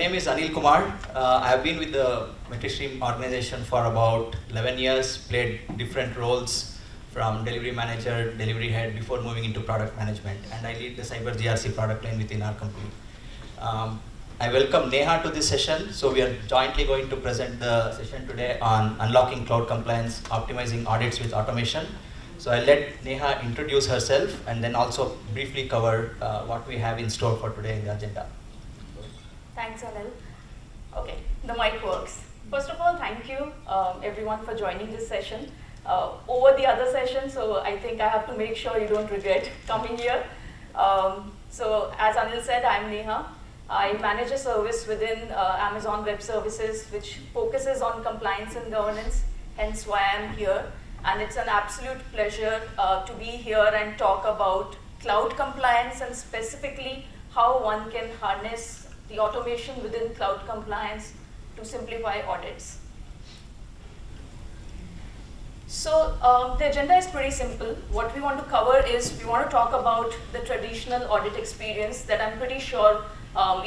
name is Anil Kumar. I have been with the MetricStream organization for about 11 years, played different roles from delivery manager, delivery head before moving into product management. And I lead the cyber GRC product line within our company. I welcome Neha to this session. So we are jointly going to present the session today on unlocking cloud compliance, optimizing audits with automation. So I'll let Neha introduce herself and then also briefly cover what we have in store for today in the agenda. Thanks, Anil. Okay, the mic works. First of all, thank you everyone for joining this session over the other session. So I think I have to make sure you don't regret coming here. So as Anil said, I'm Neha. I manage a service within Amazon Web Services which focuses on compliance and governance, hence why I'm here. And it's an absolute pleasure to be here and talk about cloud compliance and specifically how one can harness the automation within cloud compliance to simplify audits. So the agenda is pretty simple. What we want to cover is we want to talk about the traditional audit experience that I'm pretty sure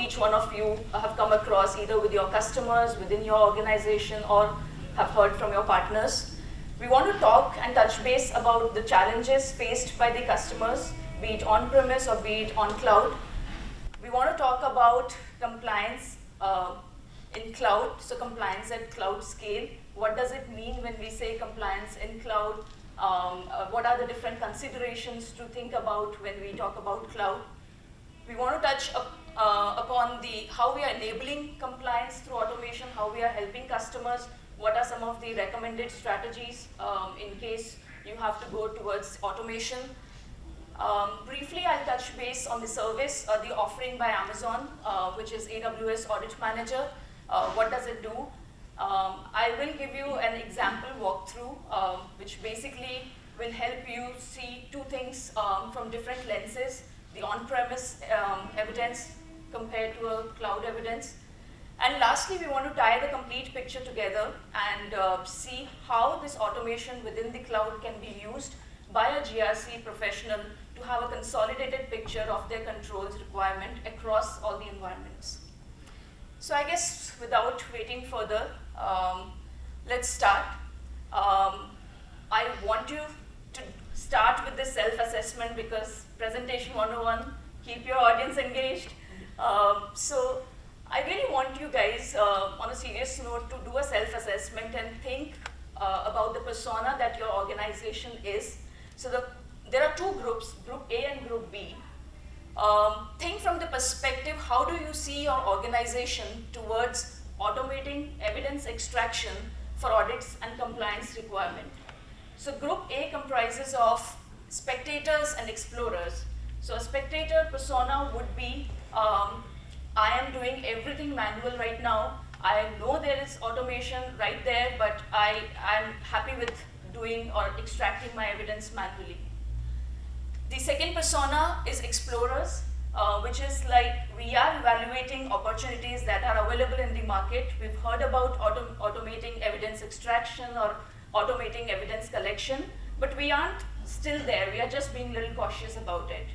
each one of you have come across either with your customers, within your organization, or have heard from your partners. We want to talk and touch base about the challenges faced by the customers, be it on-premise or be it on cloud. We want to talk about compliance in cloud, so compliance at cloud scale. What does it mean when we say compliance in cloud? What are the different considerations to think about when we talk about cloud? We want to touch upon how we are enabling compliance through automation, how we are helping customers, what are some of the recommended strategies in case you have to go towards automation. Briefly, I'll touch base on the service, the offering by Amazon, which is AWS Audit Manager. What does it do? I will give you an example walkthrough, which basically will help you see two things from different lenses, the on-premise evidence compared to a cloud evidence. And lastly, we want to tie the complete picture together and see how this automation within the cloud can be used by a GRC professional to have a consolidated picture of their controls requirement across all the environments. So I guess without waiting further, let's start. I want you to start with this self-assessment because presentation 101, keep your audience engaged. So I really want you guys, on a serious note, to do a self-assessment and think about the persona that your organization is. So there are two groups, Group A and Group B. Think from the perspective, how do you see your organization towards automating evidence extraction for audits and compliance requirement? So Group A comprises of spectators and explorers. So a spectator persona would be, I am doing everything manual right now. I know there is automation right there, but I am happy with doing or extracting my evidence manually. The second persona is explorers, which is like we are evaluating opportunities that are available in the market. We've heard about automating evidence extraction or automating evidence collection, but we aren't still there. We are just being a little cautious about it.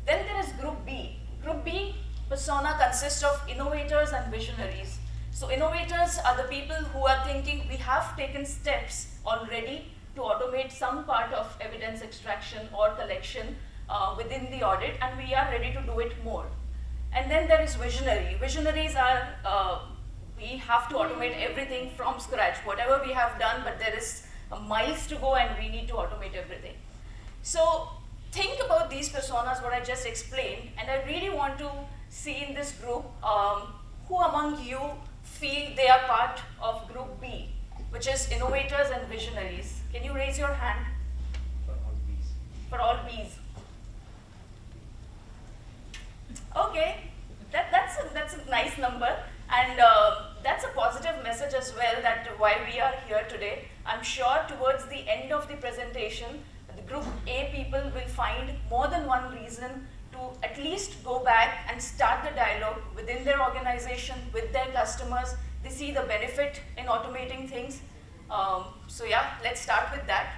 Then there is Group B. Group B persona consists of innovators and visionaries. So innovators are the people who are thinking we have taken steps already to automate some part of evidence extraction or collection within the audit, and we are ready to do it more. And then there is visionary. Visionaries are, we have to automate everything from scratch, whatever we have done, but there is miles to go and we need to automate everything. So think about these personas, what I just explained, and I really want to see in this group who among you feel they are part of Group B, which is innovators and visionaries. Can you raise your hand? For all Bs. For all Bs. Okay, that's a nice number, and that's a positive message as well that why we are here today. I'm sure towards the end of the presentation, the Group A people will find more than one reason to at least go back and start the dialogue within their organization, with their customers. They see the benefit in automating things. So yeah, let's start with that.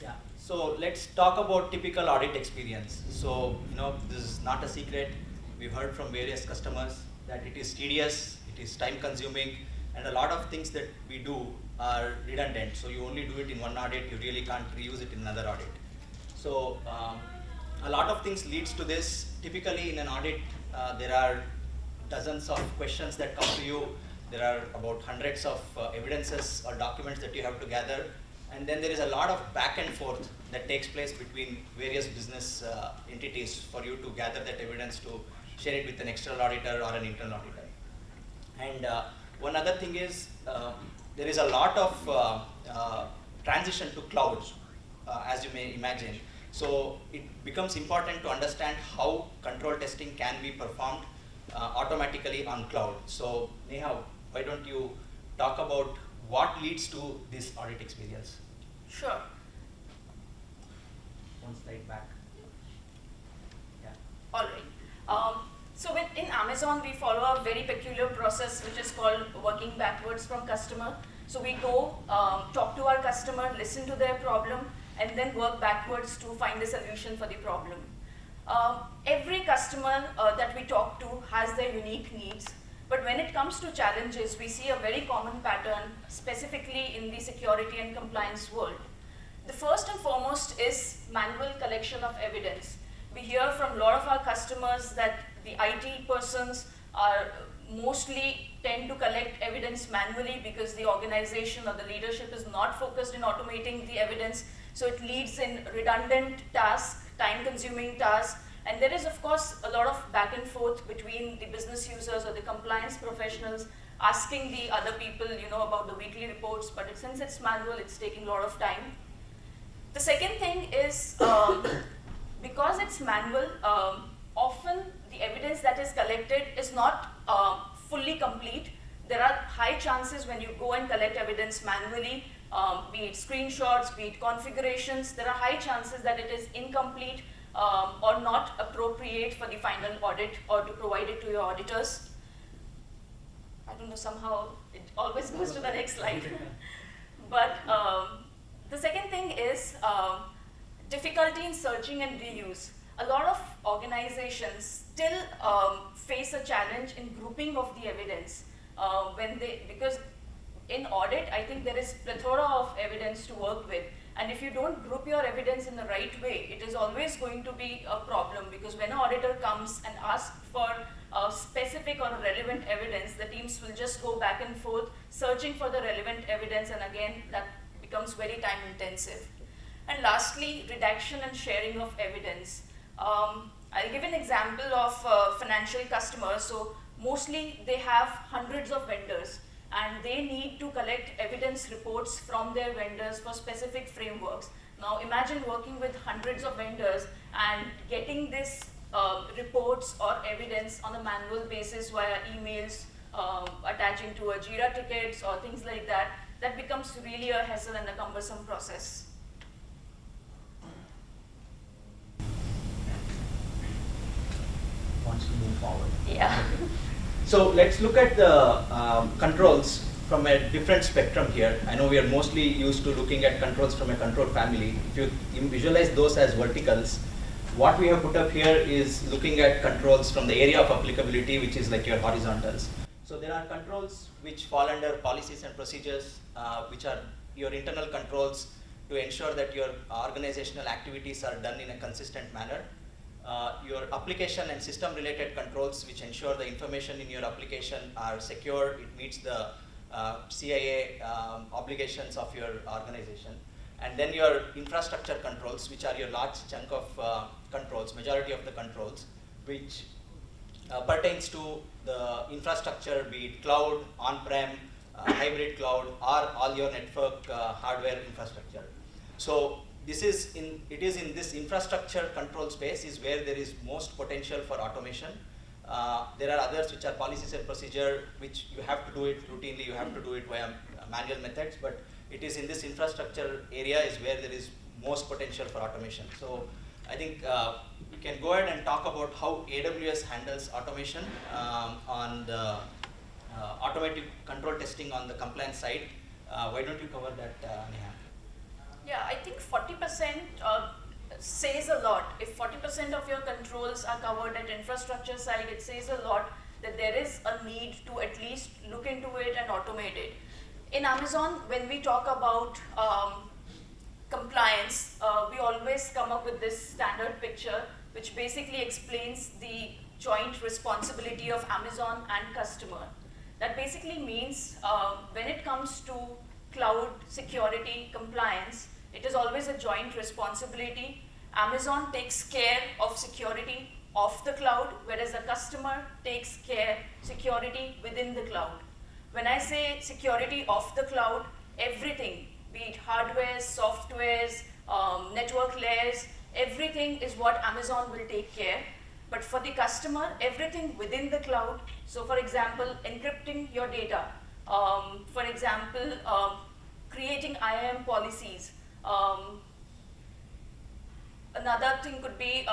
Yeah. So let's talk about typical audit experience. So this is not a secret. We've heard from various customers. that it is tedious, it is time consuming, and a lot of things that we do are redundant. So you only do it in one audit, you really can't reuse it in another audit. So a lot of things leads to this. Typically in an audit, there are dozens of questions that come to you. There are about hundreds of evidences or documents that you have to gather. And then there is a lot of back and forth that takes place between various business entities for you to gather that evidence to share it with an external auditor or an internal auditor. And one other thing is there is a lot of transition to cloud, as you may imagine. So it becomes important to understand how control testing can be performed automatically on cloud. So Neha, why don't you talk about what leads to this audit experience? Sure. One slide back. Yeah. All right. So in Amazon, we follow a very peculiar process which is called working backwards from customer. So we go talk to our customer, listen to their problem, and then work backwards to find a solution for the problem. Every customer that we talk to has their unique needs. But when it comes to challenges, we see a very common pattern, specifically in the security and compliance world. The first and foremost is manual collection of evidence. We hear from a lot of our customers that the IT persons are mostly tend to collect evidence manually because the organization or the leadership is not focused in automating the evidence. So it leads in redundant tasks, time-consuming tasks. And there is, of course, a lot of back and forth between the business users or the compliance professionals asking the other people, about the weekly reports. But since it's manual, it's taking a lot of time. The second thing is, because it's manual, often the evidence that is collected is not fully complete. There are high chances when you go and collect evidence manually, be it screenshots, be it configurations, there are high chances that it is incomplete or not appropriate for the final audit or to provide it to your auditors. I don't know, somehow it always goes to the next slide. But the second thing is difficulty in searching and reuse. A lot of organizations still face a challenge in grouping of the evidence because in audit, I think there is plethora of evidence to work with. And if you don't group your evidence in the right way, it is always going to be a problem, because when an auditor comes and asks for specific or relevant evidence, the teams will just go back and forth searching for the relevant evidence, and again, that becomes very time intensive. And lastly, redaction and sharing of evidence. I'll give an example of financial customers. So mostly they have hundreds of vendors, and they need to collect evidence reports from their vendors for specific frameworks. Now imagine working with hundreds of vendors and getting this reports or evidence on a manual basis via emails, attaching to a GRC tickets or things like that. That becomes really a hassle and a cumbersome process. Wants to move forward. Yeah. So let's look at the controls from a different spectrum here. I know we are mostly used to looking at controls from a control family. If you visualize those as verticals, what we have put up here is looking at controls from the area of applicability, which is like your horizontals. So there are controls which fall under policies and procedures, which are your internal controls to ensure that your organizational activities are done in a consistent manner. Your application and system related controls, which ensure the information in your application are secure, it meets the CIA obligations of your organization. And then your infrastructure controls, which are your large chunk of controls, majority of the controls, which pertains to the infrastructure, be it cloud, on-prem, hybrid cloud, or all your network hardware infrastructure. So it is in this infrastructure control space is where there is most potential for automation. There are others which are policies and procedure, which you have to do it routinely, you have to do it via manual methods, but it is in this infrastructure area is where there is most potential for automation. So I think we can go ahead and talk about how AWS handles automation on the automatic control testing on the compliance side. Why don't you cover that, Neha? Yeah, I think 40% says a lot. If 40% of your controls are covered at infrastructure side, it says a lot. that there is a need to at least look into it and automate it. In Amazon, when we talk about compliance, we always come up with this standard picture, which basically explains the joint responsibility of Amazon and customer. That basically means when it comes to cloud security compliance, it is always a joint responsibility. Amazon takes care of security of the cloud, whereas a customer takes care security within the cloud. When I say security of the cloud, everything, be it hardware, softwares, network layers, everything is what Amazon will take care. But for the customer, everything within the cloud, so for example, encrypting your data, for example, creating IAM policies, another thing could be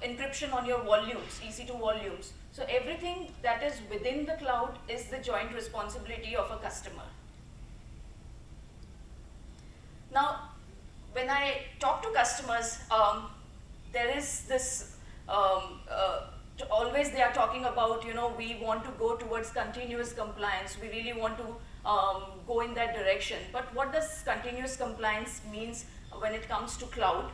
encryption on your volumes, EC2 volumes. So everything that is within the cloud is the joint responsibility of a customer. Now, when I talk to customers, there is this, always they are talking about, we want to go towards continuous compliance. We really want to go in that direction. But what does continuous compliance means when it comes to cloud?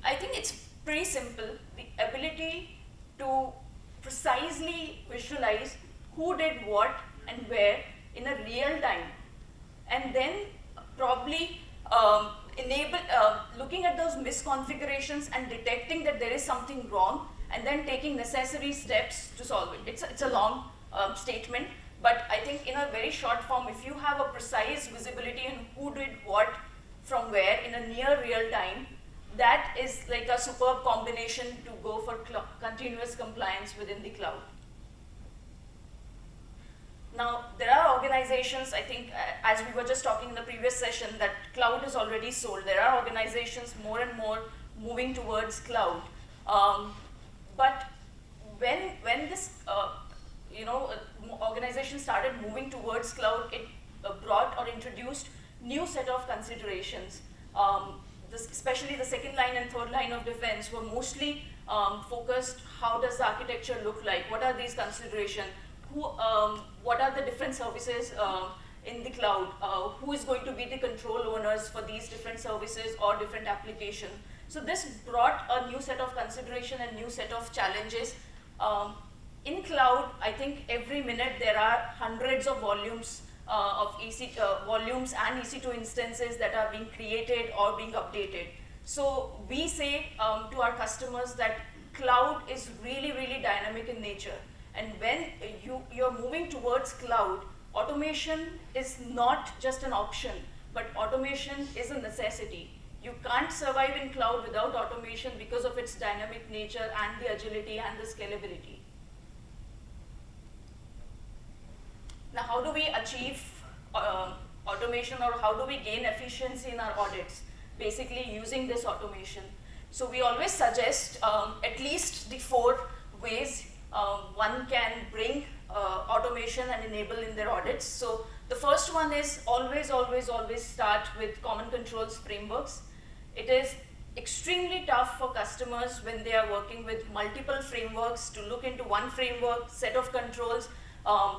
I think it's pretty simple. The ability to precisely visualize who did what and where in a real time, and then probably enable looking at those misconfigurations and detecting that there is something wrong, and then taking necessary steps to solve it. It's a long statement, but I think in a very short form, if you have a precise visibility on who did what from where in a near real time, that is like a superb combination to go for continuous compliance within the cloud. Now, there are organizations, I think, as we were just talking in the previous session, that cloud is already sold. There are organizations more and more moving towards cloud. But when this organization started moving towards cloud, it brought or introduced new set of considerations. Especially the second line and third line of defense were mostly focused, how does the architecture look like? What are these considerations? What are the different services in the cloud? Who is going to be the control owners for these different services or different applications? So this brought a new set of consideration and new set of challenges. In cloud, I think every minute there are hundreds of volumes of volumes and EC2 instances that are being created or being updated. So we say to our customers that cloud is really, really dynamic in nature. And when you're moving towards cloud, automation is not just an option, but automation is a necessity. You can't survive in cloud without automation because of its dynamic nature and the agility and the scalability. Now, how do we achieve automation, or how do we gain efficiency in our audits? Basically using this automation. So we always suggest at least the 4 ways one can bring automation and enable in their audits. So the first one is always start with common controls frameworks. It is extremely tough for customers when they are working with multiple frameworks to look into one framework, set of controls,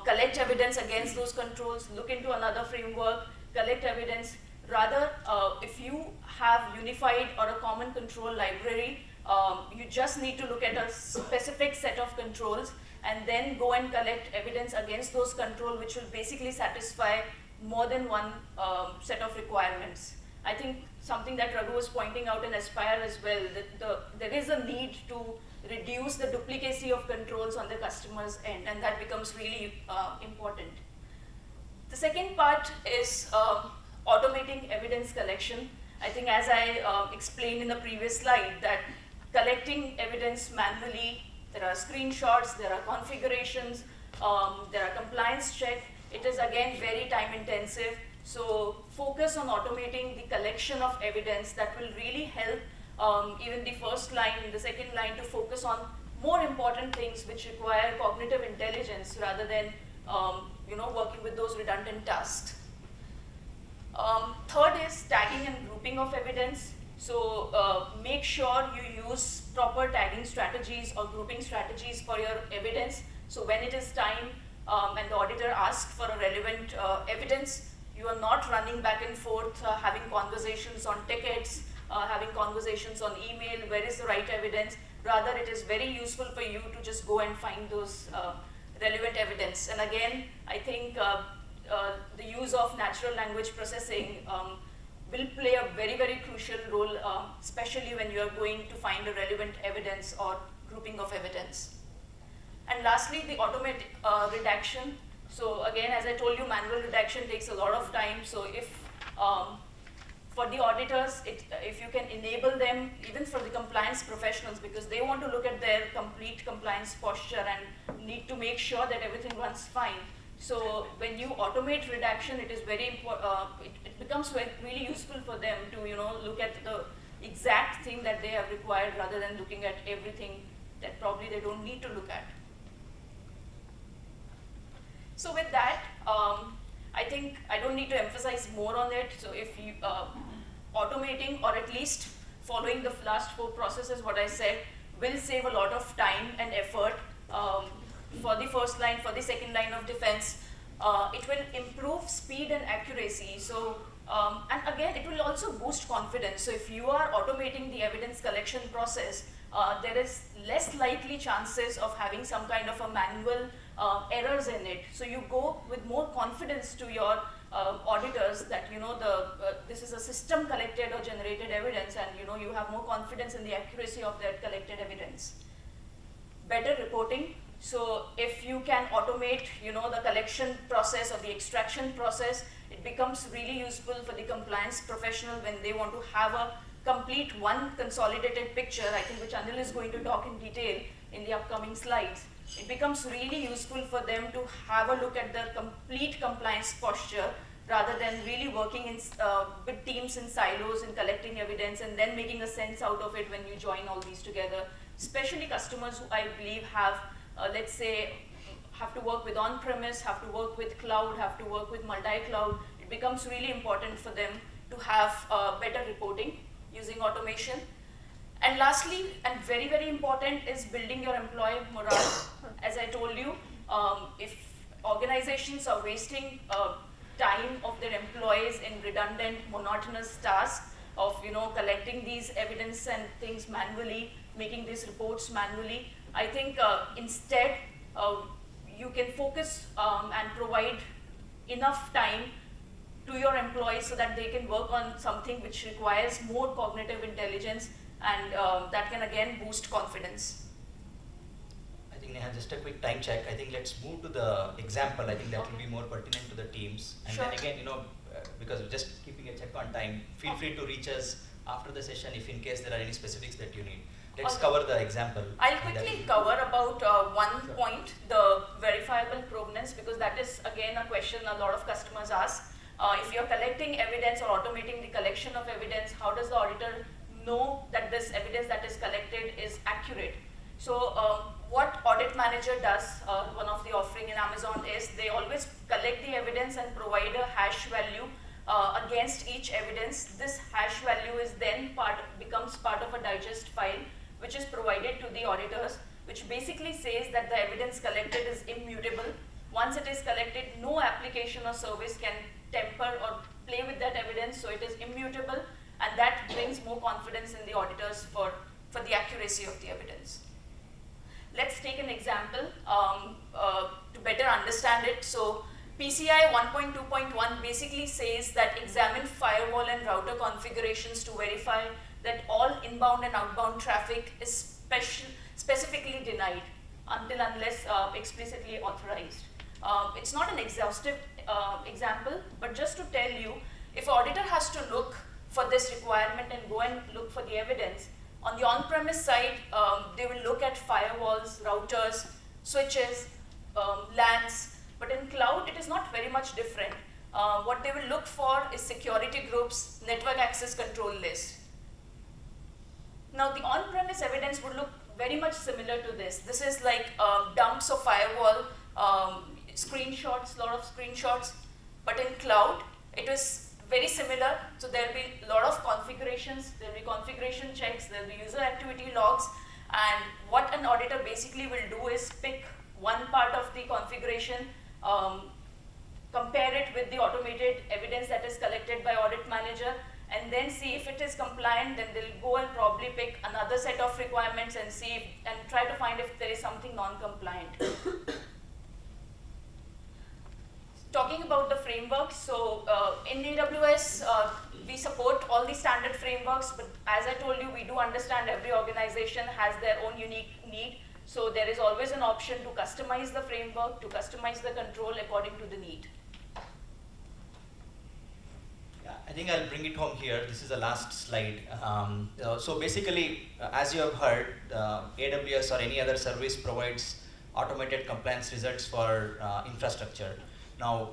collect evidence against those controls, look into another framework, collect evidence. Rather, if you have unified or a common control library, you just need to look at a specific set of controls and then go and collect evidence against those controls, which will basically satisfy more than one set of requirements. I think something that Raghu was pointing out in Aspire as well, that there is a need to reduce the duplicacy of controls on the customer's end, and that becomes really important. The second part is automating evidence collection. I think, as I explained in the previous slide, that collecting evidence manually, there are screenshots, there are configurations, there are compliance checks. It is again very time intensive. So focus on automating the collection of evidence. That will really help even the first line and the second line to focus on more important things which require cognitive intelligence rather than working with those redundant tasks. Third is tagging and grouping of evidence. So make sure you use proper tagging strategies or grouping strategies for your evidence So when it is time and the auditor asks for a relevant evidence, you are not running back and forth, having conversations on tickets, having conversations on email, where is the right evidence. Rather, it is very useful for you to just go and find those relevant evidence. And again, I think the use of natural language processing will play a very, very crucial role, especially when you are going to find a relevant evidence or grouping of evidence. And lastly, the automatic redaction. So again, as I told you, manual redaction takes a lot of time. So if for the auditors, if you can enable them, even for the compliance professionals, because they want to look at their complete compliance posture and need to make sure that everything runs fine. So when you automate redaction, it is very important. It becomes really useful for them to look at the exact thing that they have required, rather than looking at everything that probably they don't need to look at. So with that, I think I don't need to emphasize more on it. So if you automating, or at least following the last 4 processes, what I said, will save a lot of time and effort for the first line, for the second line of defense. It will improve speed and accuracy. So, and again, it will also boost confidence. So if you are automating the evidence collection process, there is less likely chances of having some kind of a manual errors in it. So you go with more confidence to your auditors that this is a system collected or generated evidence, and you have more confidence in the accuracy of that collected evidence. Better reporting. So if you can automate the collection process or the extraction process, it becomes really useful for the compliance professional when they want to have a complete one consolidated picture, I think, which Anil is going to talk in detail in the upcoming slides. It becomes really useful for them to have a look at the complete compliance posture, rather than really working in, with teams in silos and collecting evidence and then making a sense out of it when you join all these together. Especially customers who I believe have, let's say, have to work with on-premise, have to work with cloud, have to work with multi-cloud. It becomes really important for them to have better reporting using automation. And lastly, and very, very important, is building your employee morale. As I told you, if organizations are wasting time of their employees in redundant, monotonous tasks of collecting these evidence and things manually, making these reports manually, I think instead you can focus and provide enough time to your employees so that they can work on something which requires more cognitive intelligence, and that can again boost confidence. I think Neha, just a quick time check. I think let's move to the example. I think that will be more pertinent to the teams. And Sure. then again, because we're just keeping a check on time, feel free to reach us after the session if in case there are any specifics that you need. Let's cover the example. I'll quickly cover about one point, the verifiable provenance, because that is again a question a lot of customers ask. If you're collecting evidence or automating the collection of evidence, how does the auditor know that this evidence that is collected is accurate? So what Audit Manager does, one of the offering in Amazon, is they always collect the evidence and provide a hash value against each evidence. This hash value is then becomes part of a digest file, which is provided to the auditors, which basically says that the evidence collected is immutable. Once it is collected, no application or service can temper or play with that evidence, so it is immutable, and that brings more confidence in the auditors for the accuracy of the evidence. Let's take an example to better understand it. So PCI 1.2.1 basically says that examine firewall and router configurations to verify that all inbound and outbound traffic is specifically denied unless explicitly authorized. It's not an exhaustive example, but just to tell you, if auditor has to look for this requirement and go and look for the evidence, on the on-premise side, they will look at firewalls, routers, switches, LANs, but in cloud, it is not very much different. What they will look for is security groups, network access control list. Now, the on-premise evidence would look very much similar to this. This is like dumps of firewall, screenshots, lot of screenshots, but in cloud, it is very similar. So there will be a lot of configurations, there will be configuration checks, there will be user activity logs, and what an auditor basically will do is pick one part of the configuration, compare it with the automated evidence that is collected by audit manager, and then see if it is compliant. Then they'll go and probably pick another set of requirements and see and try to find if there is something non-compliant. Talking about the frameworks, so in AWS, we support all the standard frameworks, but as I told you, we do understand every organization has their own unique need. So there is always an option to customize the framework, to customize the control according to the need. Yeah, I think I'll bring it home here. This is the last slide. So basically, as you have heard, AWS or any other service provides automated compliance results for infrastructure. Now,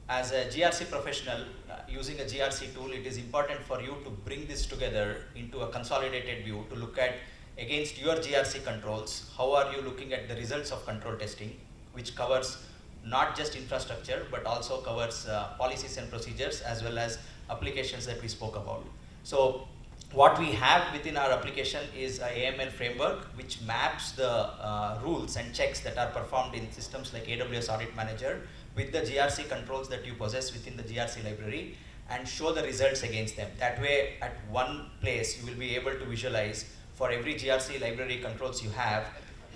as a GRC professional, using a GRC tool, it is important for you to bring this together into a consolidated view to look at against your GRC controls, how are you looking at the results of control testing, which covers not just infrastructure, but also covers policies and procedures as well as applications that we spoke about. So what we have within our application is a AML framework which maps the rules and checks that are performed in systems like AWS Audit Manager with the GRC controls that you possess within the GRC library and show the results against them. That way, at one place, you will be able to visualize for every GRC library controls you have,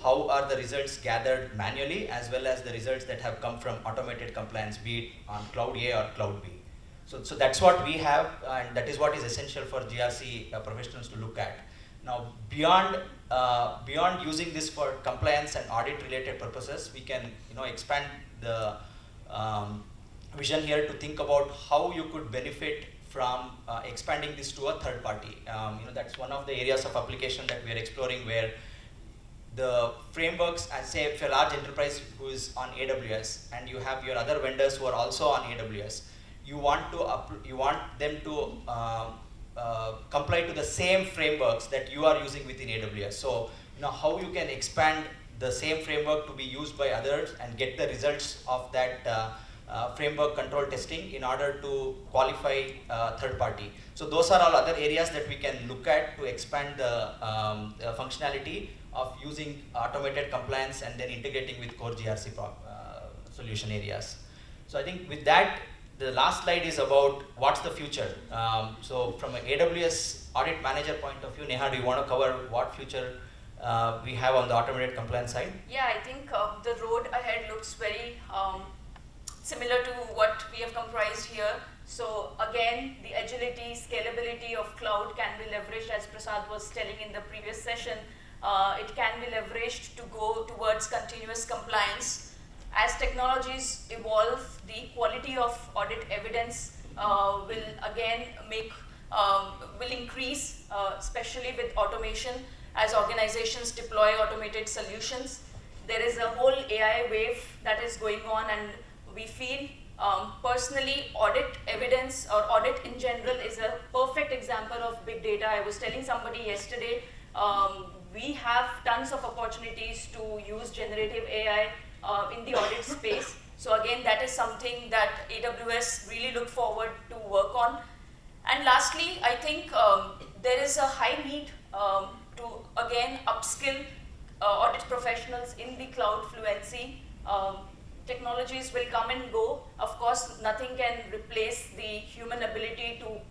how are the results gathered manually as well as the results that have come from automated compliance, be it on Cloud A or Cloud B. So that's what we have, and that is what is essential for GRC professionals to look at. Now, beyond using this for compliance and audit related purposes, we can expand the vision here to think about how you could benefit from expanding this to a third party. That's one of the areas of application that we are exploring, where the frameworks, as say if a large enterprise who is on AWS and you have your other vendors who are also on AWS, you want them to comply to the same frameworks that you are using within AWS. So how you can expand the same framework to be used by others and get the results of that framework control testing in order to qualify third party. So those are all other areas that we can look at to expand the functionality of using automated compliance and then integrating with core GRC solution areas. So I think with that, the last slide is about what's the future. So from an AWS Audit Manager point of view, Neha, do you want to cover what future we have on the automated compliance side? Yeah, I think the road ahead looks very similar to what we have comprised here. So again, the agility, scalability of cloud can be leveraged, as Prasad was telling in the previous session. It can be leveraged to go towards continuous compliance. As technologies evolve, the quality of audit evidence will again will increase, especially with automation. As organizations deploy automated solutions, there is a whole AI wave that is going on, and we feel personally audit evidence or audit in general is a perfect example of big data. I was telling somebody yesterday, we have tons of opportunities to use generative AI in the audit space. So again, that is something that AWS really look forward to work on. And lastly, I think there is a high need to again upskill audit professionals in the cloud fluency. Technologies will come and go. Of course, nothing can replace the human ability to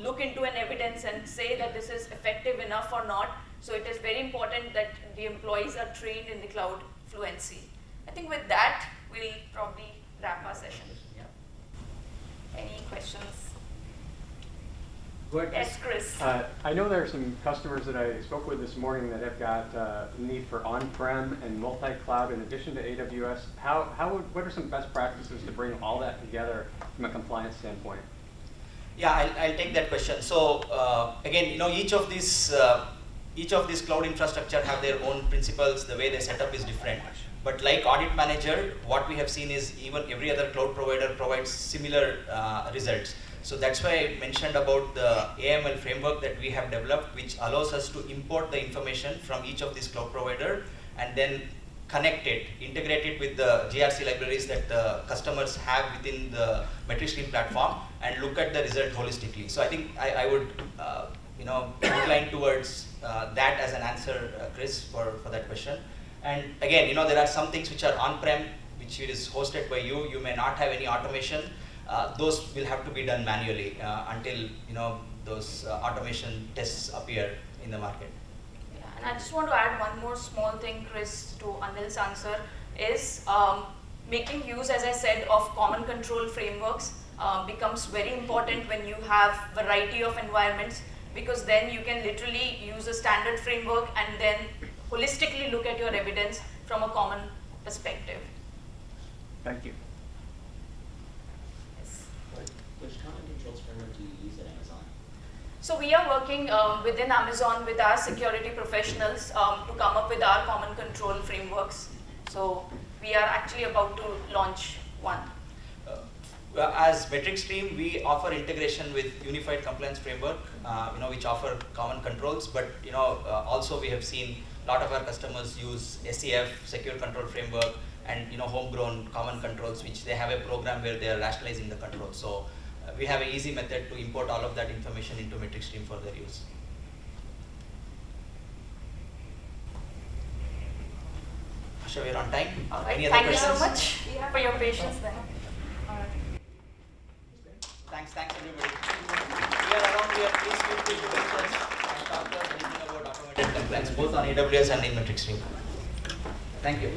look into an evidence and say that this is effective enough or not. So it is very important that the employees are trained in the cloud fluency. I think with that, we'll probably wrap our session. Yeah. Any questions? Go ahead, Yes, Chris. I know there are some customers that I spoke with this morning that have got need for on-prem and multi-cloud in addition to AWS. What are some best practices to bring all that together from a compliance standpoint? Yeah, I'll take that question. So again, each of these cloud infrastructure have their own principles. The way they set up is different. But like Audit Manager, what we have seen is even every other cloud provider provides similar results. So that's why I mentioned about the AML framework that we have developed, which allows us to import the information from each of these cloud provider and then connect it, integrate it with the GRC libraries that the customers have within the MetricStream platform and look at the result holistically. So I think I would incline towards that as an answer, Chris, for that question. And again, you know, there are some things which are on-prem, which is hosted by you. You may not have any automation. Those will have to be done manually until, you know, those automation tests appear in the market. Yeah, and I just want to add one more small thing, Chris, to Anil's answer, is making use, as I said, of common control frameworks becomes very important when you have variety of environments, because then you can literally use a standard framework and then holistically look at your evidence from a common perspective. Thank you. Yes. Which common controls framework do you use at Amazon? So we are working within Amazon with our security professionals to come up with our common control frameworks. So we are actually about to launch one. As MetricStream, we offer integration with Unified Compliance Framework, you know, which offer common controls. But you know, also we have seen a lot of our customers use SEF, Secure Control Framework, and you know, homegrown common controls, which they have a program where they are rationalizing the controls. So we have an easy method to import all of that information into MetricStream for their use. Asha, we're on time. All right. Any other Thank you questions? so much for your patience then. Thanks everybody. We are around here, please feel free to reach us and talk to us anything about automated compliance, both on AWS and in MetricStream. Thank you.